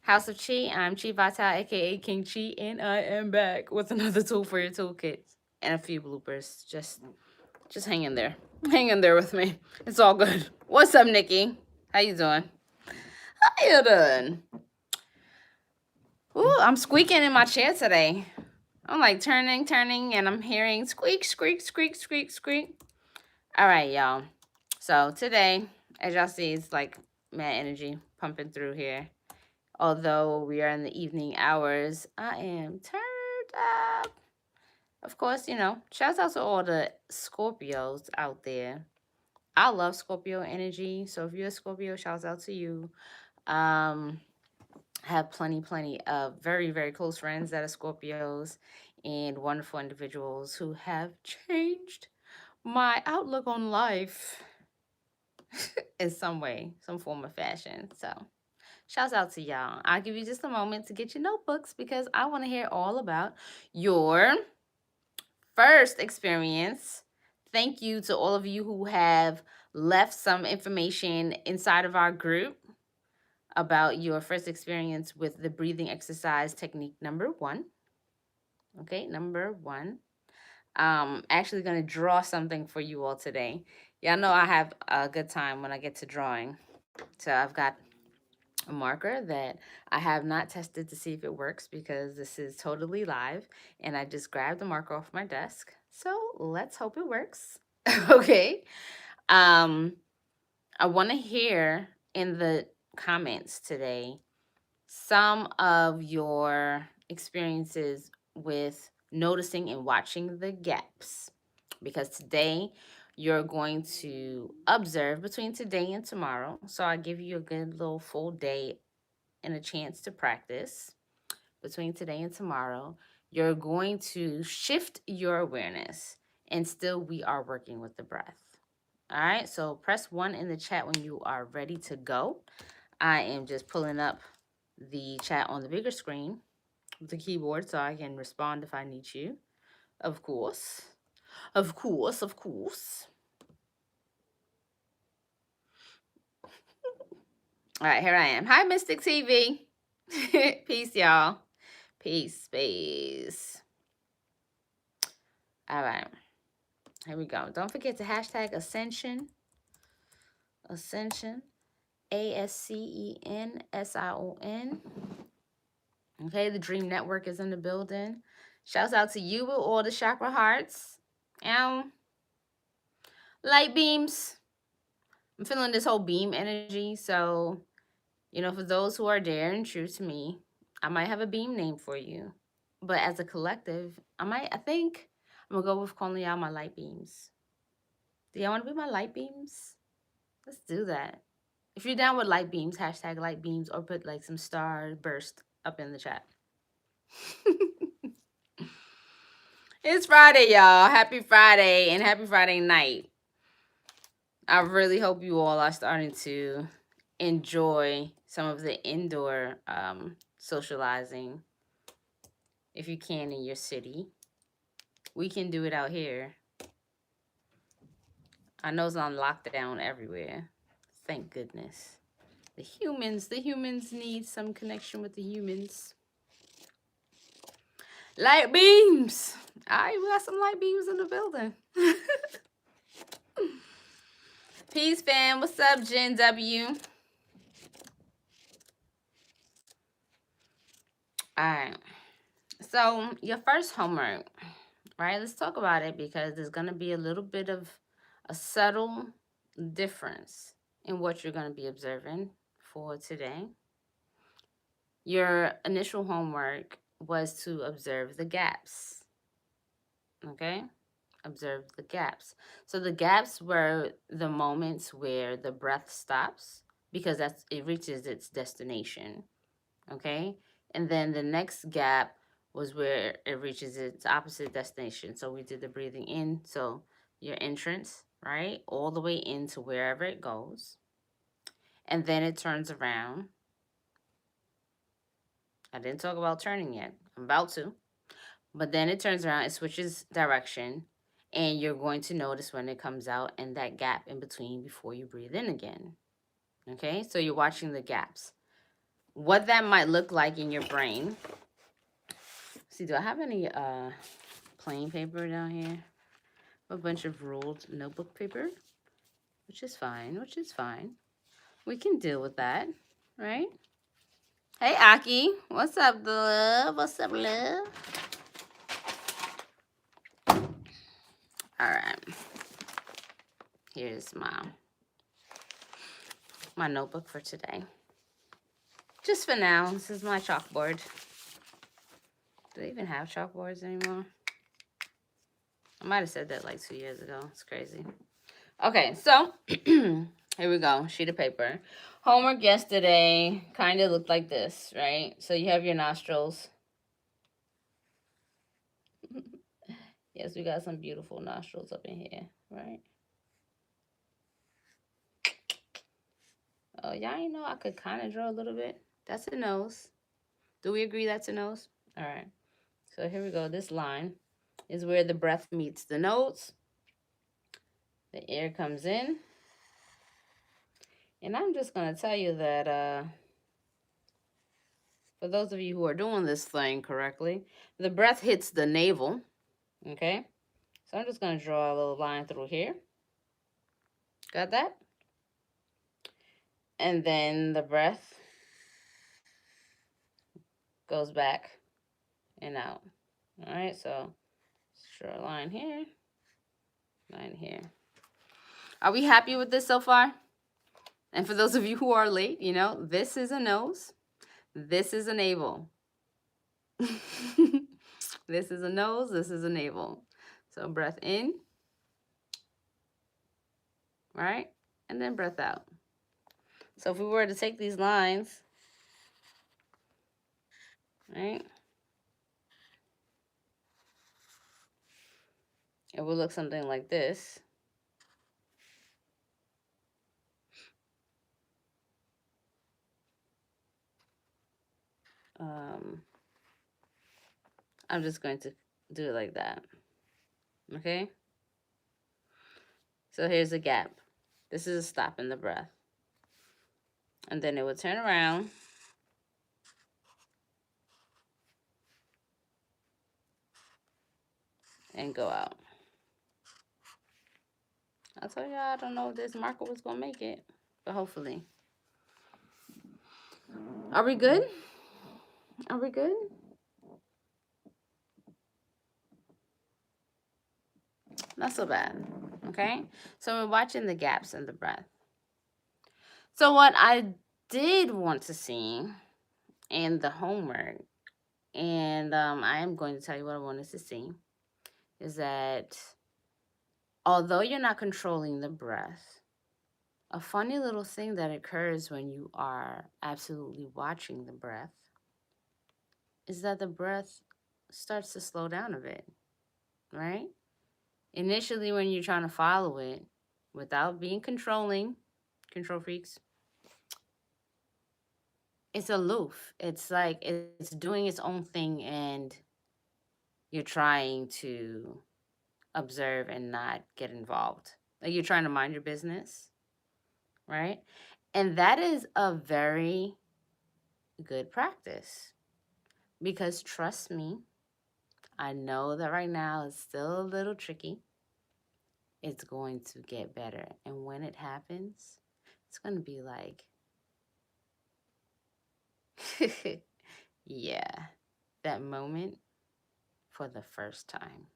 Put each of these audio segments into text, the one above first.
House of Chi. I'm Chi Vital, aka King Chi, and I am back with another tool for your toolkit and a few bloopers. Just hang in there. Hang in there with me. It's all good. What's up, Nikki? How you doing? How you doing? Ooh, I'm squeaking in my chair today. I'm like turning, and I'm hearing squeak, squeak, squeak, squeak, squeak. All right, y'all. So today, as y'all see, it's like mad energy pumping through here. Although we are in the evening hours, I am turned up. Of course, shouts out to all the Scorpios out there. I love Scorpio energy. So if you're a Scorpio, shouts out to you. Um, I have plenty of very, very close friends that are Scorpios and wonderful individuals who have changed my outlook on life in some way, some form of fashion. So shouts out to y'all. I'll give you just a moment to get your notebooks because I want to hear all about your first experience. Thank you to all of you who have left some information inside of our group about your first experience with the breathing exercise technique number one. Okay, number one. Actually gonna draw something for you all today. Y'all know I have a good time when I get to drawing. So I've got a marker that I have not tested to see if it works because this is totally live and I just grabbed the marker off my desk. So let's hope it works. Okay. Um, I want to hear in the comments today some of your experiences with noticing and watching the gaps because today you're going to observe between today and tomorrow. So I give you a good little full day and a chance to practice between today and tomorrow. You're going to shift your awareness, and still, we are working with the breath. All right, so press one in the chat when you are ready to go. I am just pulling up the chat on the bigger screen with the keyboard so I can respond if I need you. Of course. Of course, of course. All right, here I am. Hi, Mystic TV. Peace, y'all. Peace, peace. All right. Here we go. Don't forget to hashtag Ascension. Ascension. ASCENSION. Okay, the Dream Network is in the building. Shouts out to you with all the chakra hearts. Light beams. I'm feeling this whole beam energy. So, for those who are dare and true to me, I might have a beam name for you. But as a collective, I think I'm gonna go with calling y'all my light beams. Do y'all want to be my light beams? Let's do that. If you're down with light beams, hashtag light beams, or put like some star burst up in the chat. It's Friday, y'all. Happy Friday and happy Friday night. I really hope you all are starting to enjoy some of the indoor socializing if you can in your city. We can do it out here. I know it's on lockdown everywhere. Thank goodness. The humans need some connection with the humans. Light beams. All right, we got some light beams in the building. Peace, fam. What's up, Jen W? All right. So, your first homework, right? Let's talk about it because there's going to be a little bit of a subtle difference in what you're going to be observing for today. Your initial homework was to observe the gaps. Okay? Observe the gaps. So the gaps were the moments where the breath stops because it reaches its destination. Okay? And then the next gap was where it reaches its opposite destination. So we did the breathing in, so your entrance, right? All the way into wherever it goes. And then it turns around. I didn't talk about turning yet. I'm about to. But then it turns around, it switches direction, and you're going to notice when it comes out and that gap in between before you breathe in again. Okay, so you're watching the gaps. what that might look like in your brain. See, do I have any plain paper down here? A bunch of ruled notebook paper, which is fine, which is fine. We can deal with that, right? Hey, Aki. What's up, love? What's up, love? All right. Here's my notebook for today. Just for now, this is my chalkboard. Do they even have chalkboards anymore? I might have said that like 2 years ago. It's crazy. Okay, so here we go. Sheet of paper. Homework yesterday kind of looked like this, right? So you have your nostrils. Yes, we got some beautiful nostrils up in here, right? Oh, y'all ain't know I could kind of draw a little bit. That's a nose. Do we agree that's a nose? All right. So here we go. This line is where the breath meets the nose. The air comes in. And I'm just going to tell you that for those of you who are doing this thing correctly, the breath hits the navel. Okay? So I'm just going to draw a little line through here. Got that? And then the breath goes back and out. All right, so draw a line here, line here. Are we happy with this so far? And for those of you who are late, you know, this is a nose. This is a navel. This is a nose. This is a navel. So breath in, right? And then breath out. So if we were to take these lines, right? It would look something like this. I'm just going to do it like that. Okay? So here's a gap. This is a stop in the breath. And then it would turn around. And go out. I told y'all I don't know if this marker was going to make it. But hopefully. Are we good? Are we good? Not so bad. Okay? So we're watching the gaps in the breath. So what I did want to see in the homework, and I am going to tell you what I wanted to see, is that although you're not controlling the breath, a funny little thing that occurs when you are absolutely watching the breath is that the breath starts to slow down a bit, right? Initially, when you're trying to follow it without being controlling, control freaks, it's aloof. It's like it's doing its own thing and you're trying to observe and not get involved. Like you're trying to mind your business, right? And that is a very good practice because trust me, I know that right now it's still a little tricky. It's going to get better. And when it happens, it's going to be like, yeah, that moment for the first time.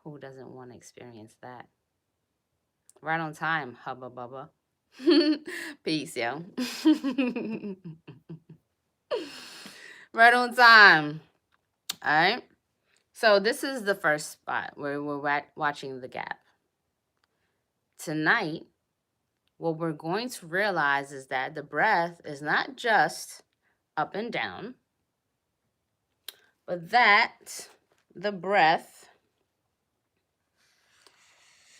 Who doesn't want to experience that? Right on time, hubba bubba. Peace, yo. Right on time. All right. So this is the first spot where we're watching the gap. Tonight, what we're going to realize is that the breath is not just up and down, but that the breath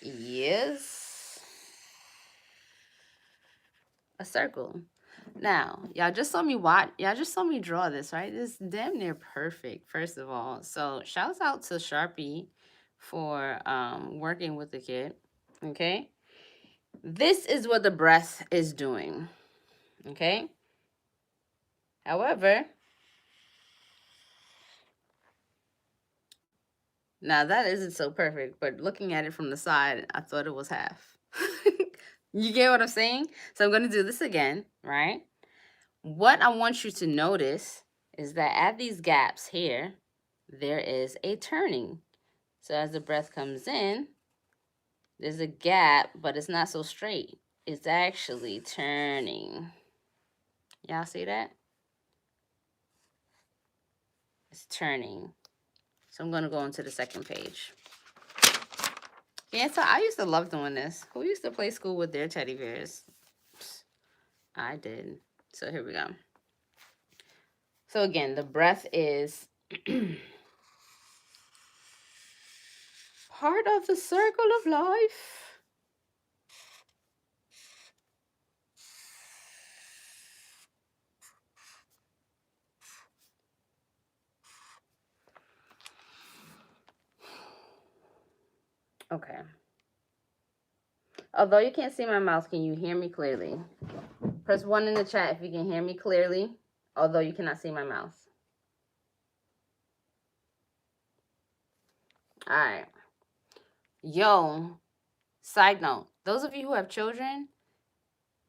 is a circle. Now, y'all just saw me draw this, right? It's damn near perfect, first of all. So shouts out to Sharpie for working with the kid. Okay. This is what the breath is doing. Okay. However, now that isn't so perfect, but looking at it from the side, I thought it was half. You get what I'm saying? So I'm going to do this again, right? What I want you to notice is that at these gaps here, there is a turning. So as the breath comes in, there's a gap, but it's not so straight. It's actually turning. Y'all see that? It's turning. So I'm going to go into the second page. Yeah, so I used to love doing this. Who used to play school with their teddy bears? I did. So here we go. So again, the breath is part of the circle of life. Okay. Although you can't see my mouth, can you hear me clearly? Press 1 in the chat if you can hear me clearly, although you cannot see my mouth. All right. Yo, side note, those of you who have children,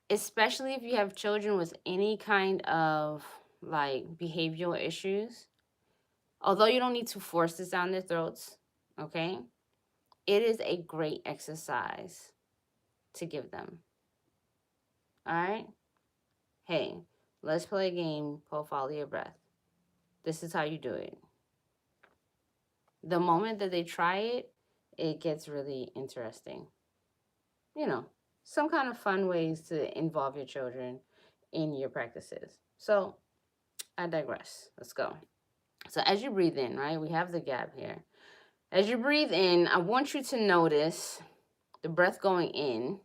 especially if you have children with any kind of like behavioral issues, although you don't need to force this down their throats, okay? It is a great exercise to give them. All right? Hey, let's play a game called Follow Your Breath. This is how you do it. The moment that they try it, it gets really interesting. You know, some kind of fun ways to involve your children in your practices. So I digress. Let's go. So as you breathe in, right, we have the gap here. As you breathe in, I want you to notice the breath going in.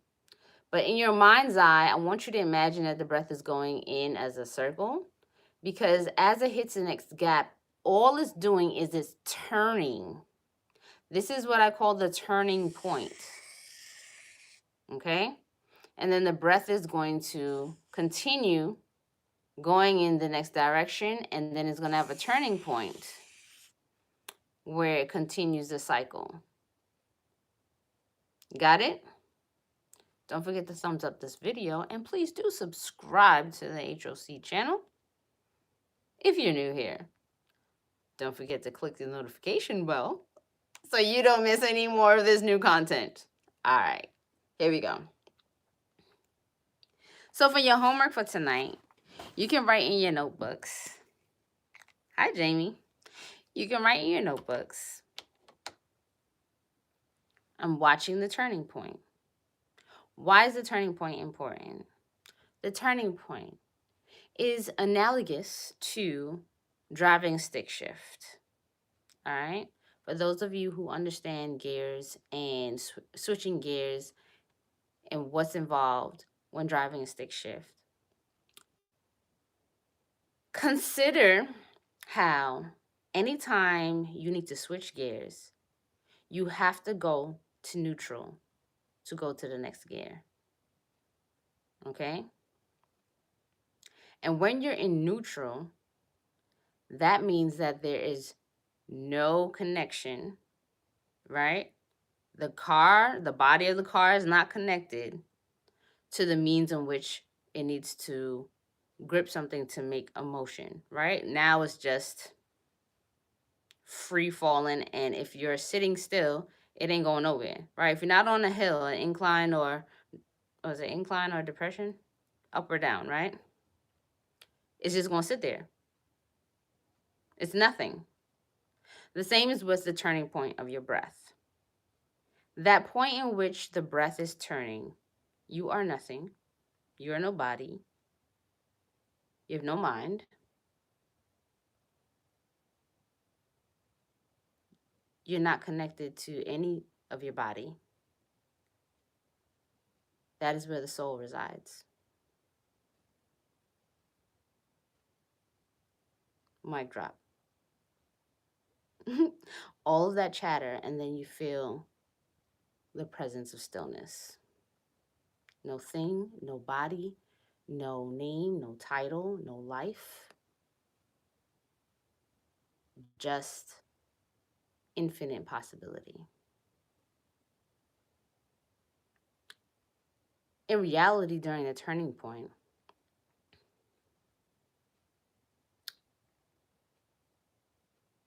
But in your mind's eye, I want you to imagine that the breath is going in as a circle, because as it hits the next gap, all it's doing is it's turning. This is what I call the turning point. Okay? And then the breath is going to continue going in the next direction, and then it's going to have a turning point where it continues the cycle. Got it? Don't forget to thumbs up this video, and please do subscribe to the HOC channel if you're new here. Don't forget to click the notification bell so you don't miss any more of this new content. All right, here we go. So for your homework for tonight, you can write in your notebooks. Hi, Jamie. You can write in your notebooks. I'm watching the turning point. Why is the turning point important? The turning point is analogous to driving stick shift. All right? For those of you who understand gears and switching gears and what's involved when driving a stick shift, consider how anytime you need to switch gears, you have to go to neutral to go to the next gear. Okay? And when you're in neutral, that means that there is no connection, right? The car, the body of the car is not connected to the means in which it needs to grip something to make a motion, right? Now it's just free falling, and if you're sitting still, it ain't going nowhere, right? If you're not on a hill, an incline, or was it incline or depression? Up or down, right? It's just going to sit there. It's nothing. The same is with the turning point of your breath. That point in which the breath is turning, you are nothing. You are no body. You have no mind. You're not connected to any of your body. That is where the soul resides. Mic drop. All of that chatter, and then you feel the presence of stillness. No thing, no body, no name, no title, no life. just infinite possibility. In reality, during the turning point,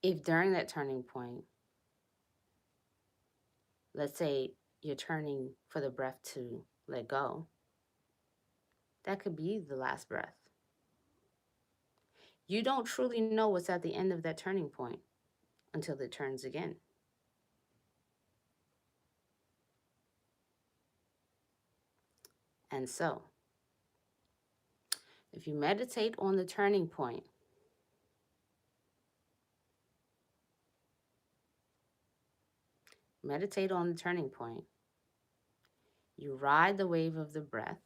if during that turning point, let's say you're turning for the breath to let go, that could be the last breath. You don't truly know what's at the end of that turning point until it turns again. And so, if you meditate on the turning point, you ride the wave of the breath,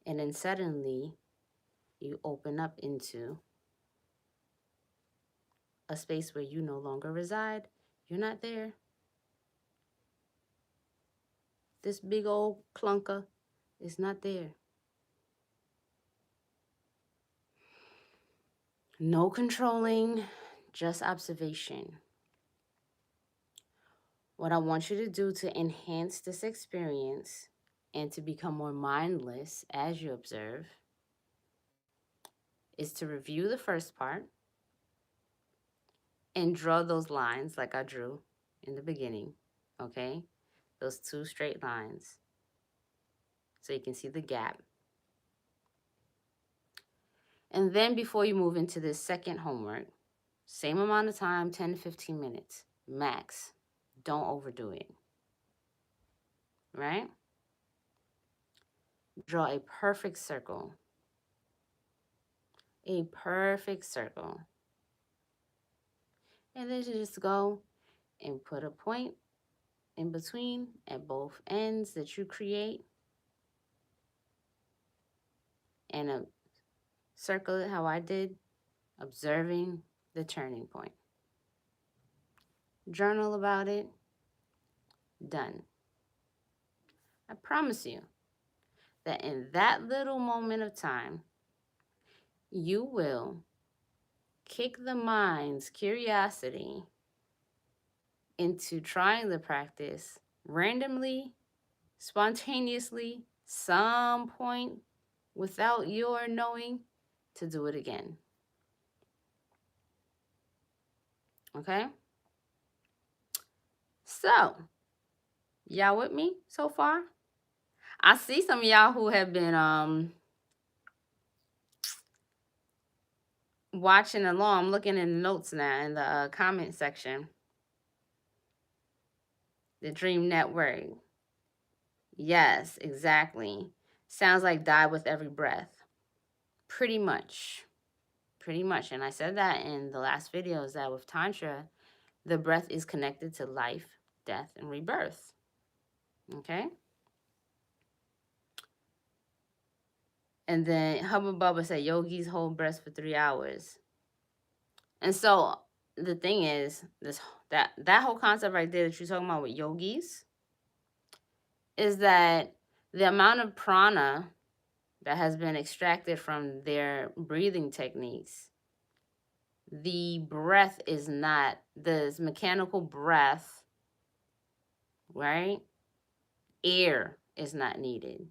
and then suddenly you open up into a space where you no longer reside. You're not there. This big old clunker is not there. No controlling, just observation. What I want you to do to enhance this experience and to become more mindless as you observe is to review the first part and draw those lines like I drew in the beginning, okay? Those 2 straight lines so you can see the gap. And then before you move into this second homework, same amount of time, 10 to 15 minutes, max. Don't overdo it, right? Draw a perfect circle. A perfect circle. And then you just go and put a point in between at both ends that you create and circle it how I did, observing the turning point. Journal about it. Done. I promise you that in that little moment of time, you will kick the mind's curiosity into trying the practice randomly, spontaneously, some point without your knowing to do it again. Okay? So, y'all with me so far? I see some of y'all who have been watching along. I'm looking in the notes now in the comment section. The Dream Network. Yes, exactly. Sounds like die with every breath. Pretty much. Pretty much. And I said that in the last video is that with Tantra, the breath is connected to life, death, and rebirth. Okay? And then Hubba Bubba said yogis hold breaths for 3 hours. And so the thing is, that whole concept right there that you're talking about with yogis is that the amount of prana that has been extracted from their breathing techniques, the breath is not, this mechanical breath, right? Air is not needed.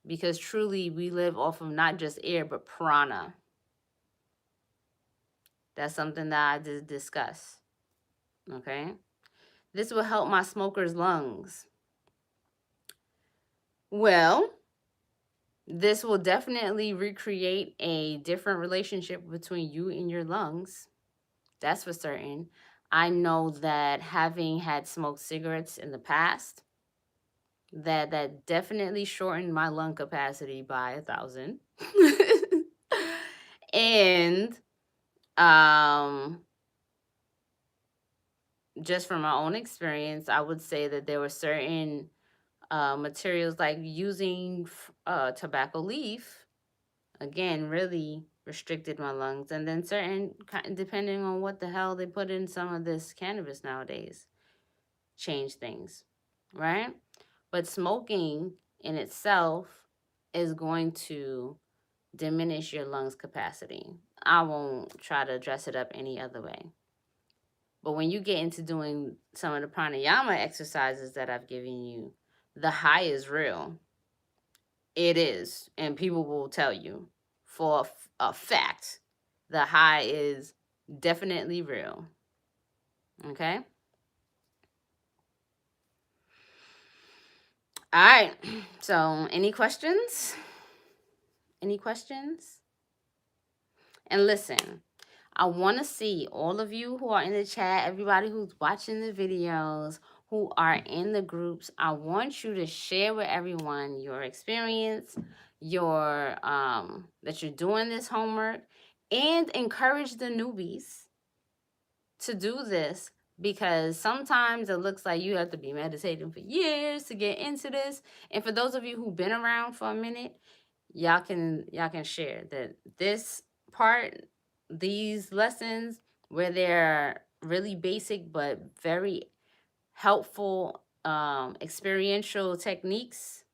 Because truly we live off of not just air, but prana. That's something that I did discuss. Okay? This will help my smoker's lungs. Well, this will definitely recreate a different relationship between you and your lungs. That's for certain. I know that having had smoked cigarettes in the past, that definitely shortened my lung capacity by 1,000. And just from my own experience, I would say that there were certain materials like using tobacco leaf, again, really restricted my lungs. And then certain, depending on what the hell they put in some of this cannabis nowadays, change things, right? But smoking in itself is going to diminish your lungs capacity. I won't try to dress it up any other way. But when you get into doing some of the pranayama exercises that I've given you, the high is real. It is. And people will tell you for a fact the high is definitely real. Okay? All right. So, any questions? Any questions? And listen, I want to see all of you who are in the chat, everybody who's watching the videos, who are in the groups. I want you to share with everyone your experience, your that you're doing this homework, and encourage the newbies to do this, because sometimes it looks like you have to be meditating for years to get into this. And for those of you who've been around for a minute, y'all can share that this part, these lessons where they're really basic but very helpful experiential techniques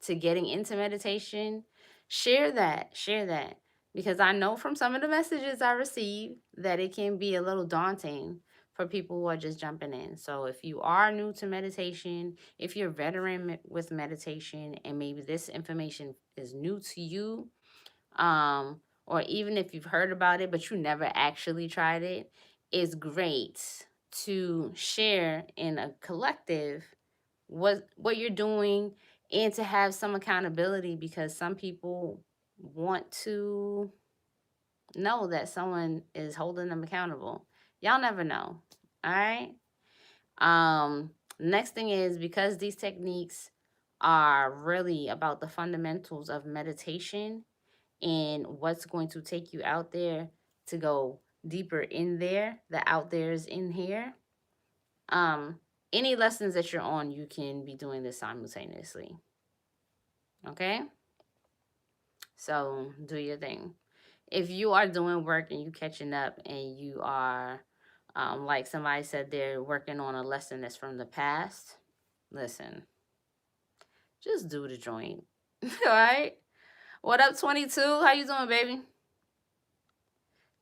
to getting into meditation, share that, because I know from some of the messages I receive that it can be a little daunting for people who are just jumping in. So if you are new to meditation, if you're a veteran with meditation and maybe this information is new to you, or even if you've heard about it but you never actually tried it, it's great to share in a collective what you're doing, and to have some accountability, because some people want to know that someone is holding them accountable. Y'all never know. All right. Next thing is, because these techniques are really about the fundamentals of meditation and what's going to take you out there to go deeper in there, the out there is in here. Any lessons that you're on, you can be doing this simultaneously. Okay? So do your thing. If you are doing work and you catching up and you are, like somebody said, they're working on a lesson that's from the past, listen, just do the joint. All right? What up, 22? How you doing, baby?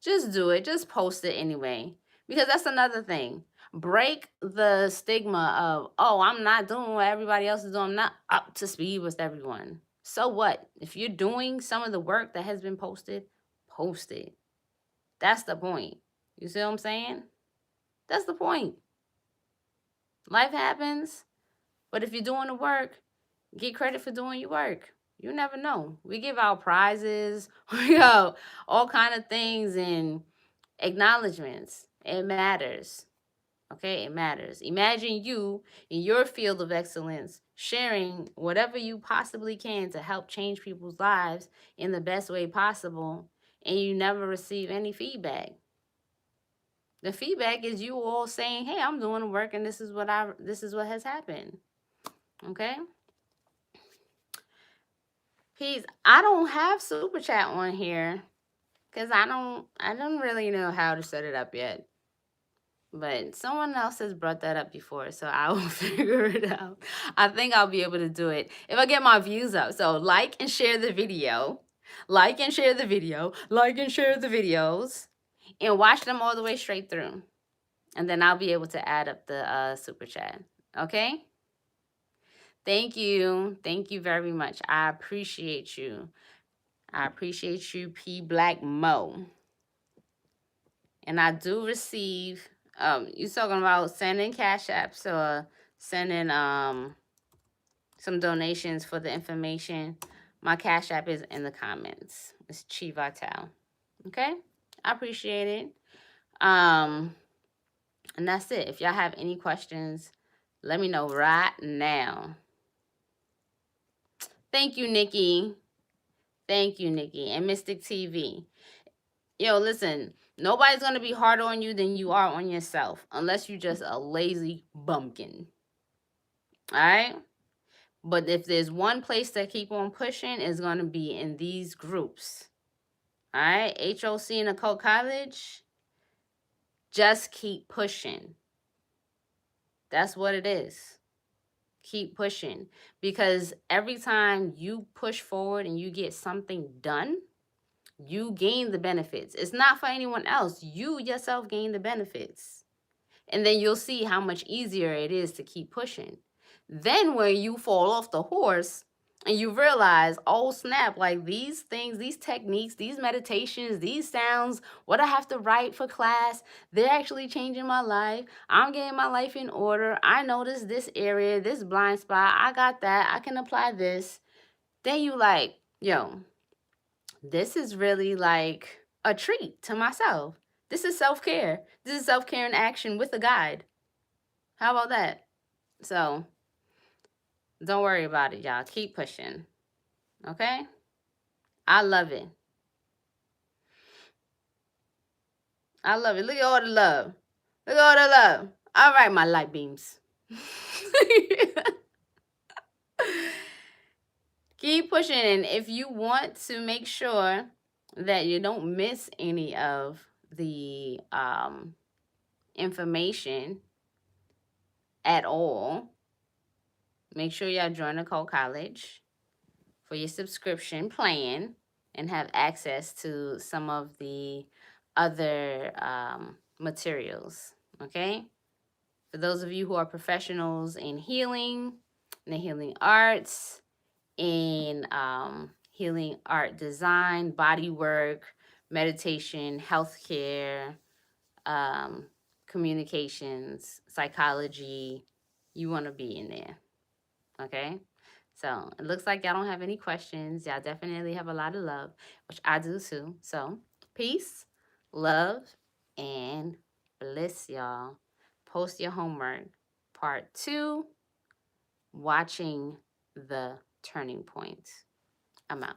Just do it. Just post it anyway. Because that's another thing. Break the stigma of, oh, I'm not doing what everybody else is doing. I'm not up to speed with everyone. So what? If you're doing some of the work that has been posted, post it. That's the point. You see what I'm saying? That's the point. Life happens, but if you're doing the work, get credit for doing your work. You never know. We give out prizes, all kind of things and acknowledgments. It matters. Okay, it matters. Imagine you in your field of excellence sharing whatever you possibly can to help change people's lives in the best way possible, and you never receive any feedback. The feedback is you all saying, "Hey, I'm doing the work, and this is what has happened." Okay. Peace. I don't have super chat on here because I don't really know how to set it up yet. But someone else has brought that up before, so I will figure it out. I think I'll be able to do it if I get my views up. So like and share the video, like and share the video, like and share the videos, and watch them all the way straight through. And then I'll be able to add up the super chat. Okay? Thank you. Thank you very much. I appreciate you. I appreciate you, P Black Mo. And I do receive, you talking about sending cash apps or sending some donations for the information. My cash app is in the comments. It's Chi Vital. Okay? I appreciate it. And that's it. If y'all have any questions, let me know right now. Thank you, Nikki. Thank you, Nikki. And Mystic TV. Yo, listen, nobody's going to be harder on you than you are on yourself, unless you're just a lazy bumpkin. All right? But if there's one place to keep on pushing, it's going to be in these groups. All right? HOC and Occult College, just keep pushing. That's what it is. Keep pushing. Because every time you push forward and you get something done, You gain the benefits. It's not for anyone else. You yourself gain the benefits. And then you'll see how much easier it is to keep pushing. Then when you fall off the horse and you realize, oh snap, like these things, these techniques, these meditations, these sounds, what I have to write for class, they're actually changing my life. I'm getting my life in order. I noticed this area, this blind spot. I got that. I can apply this. Then you like, yo, this is really like a treat to myself. This is self-care. This is self-care in action with a guide. How about that? So don't worry about it, y'all. Keep pushing. Okay? I love it. I love it. Look at all the love. Look at all the love. All right, my light beams. Keep pushing. And if you want to make sure that you don't miss any of the information at all, make sure y'all join the Cole College for your subscription plan and have access to some of the other materials, okay? For those of you who are professionals in healing, in the healing arts, in healing art design, body work, meditation, healthcare, communications, psychology, you want to be in there, okay? So it looks like y'all don't have any questions. Y'all definitely have a lot of love, which I do too. So peace, love, and bliss, y'all. Post your homework. Part 2, watching the turning point. I'm out.